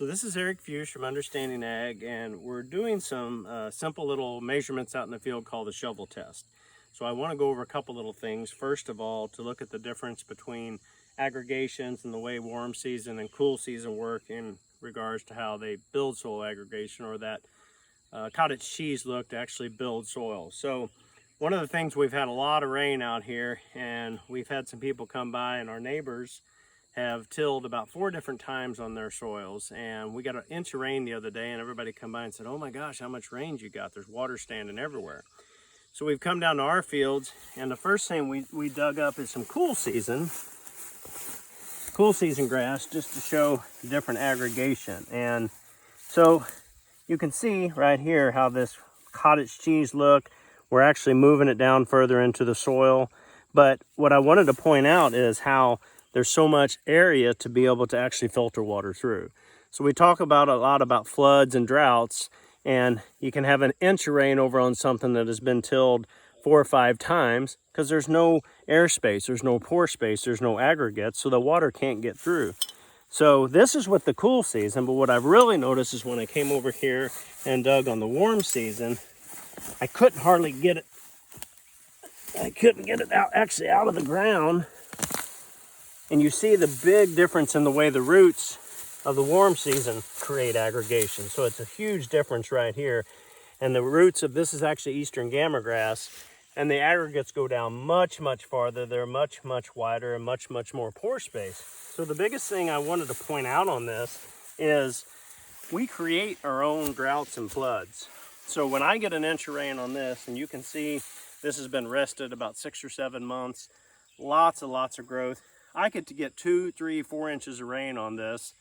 So this is Eric Fuchs from Understanding Ag, and we're doing some simple little measurements out in the field called the shovel test. So I want to go over a couple little things. First of all, to look at the difference between aggregations and the way warm season and cool season work in regards to how they build soil aggregation, or that cottage cheese look to actually build soil. So one of the things, we've had a lot of rain out here, and we've had some people come by, and our neighbors have tilled about 4 different times on their soils, and we got an inch of rain the other day, and everybody come by and said, "Oh my gosh, how much rain you got? There's water standing everywhere." So we've come down to our fields, and the first thing we dug up is some cool season grass, just to show different aggregation. And so you can see right here how this cottage cheese look, we're actually moving it down further into the soil. But what I wanted to point out is how there's so much area to be able to actually filter water through. So we talk about a lot about floods and droughts, and you can have an inch of rain over on something that has been tilled 4 or 5 times because there's no airspace, there's no pore space, there's no aggregates, so the water can't get through. So this is with the cool season, but what I've really noticed is when I came over here and dug on the warm season, I couldn't hardly get it. I couldn't get it out of the ground. And you see the big difference in the way the roots of the warm season create aggregation. So it's a huge difference right here. And the roots of this is actually eastern gamma grass, and the aggregates go down much, much farther. They're much, much wider and much, much more pore space. So the biggest thing I wanted to point out on this is we create our own droughts and floods. So when I get an inch of rain on this, and you can see this has been rested about 6 or 7 months, lots of growth. I could get 2, 3, 4 inches of rain on this.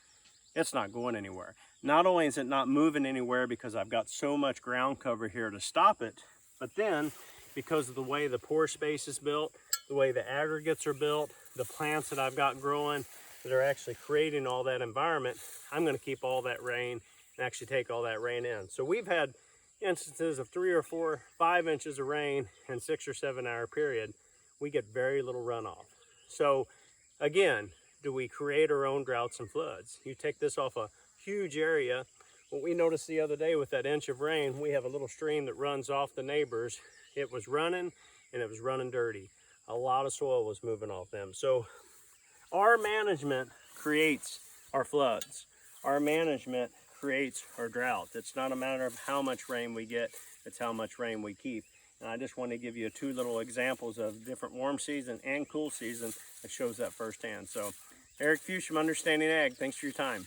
It's not going anywhere. Not only is it not moving anywhere because I've got so much ground cover here to stop it, but then because of the way the pore space is built, the way the aggregates are built, the plants that I've got growing that are actually creating all that environment, I'm going to keep all that rain and actually take all that rain in. So we've had instances of 3 or 4, 5 inches of rain in 6 or 7 hour period. We get very little runoff. So again, do we create our own droughts and floods? You take this off a huge area. What we noticed the other day with that inch of rain, we have a little stream that runs off the neighbors. It was running, and it was running dirty. A lot of soil was moving off them. So our management creates our floods. Our management creates our drought. It's not a matter of how much rain we get, it's how much rain we keep. And I just want to give you 2 little examples of different warm season and cool season that shows that firsthand. So Eric Fuchs from Understanding Ag, thanks for your time.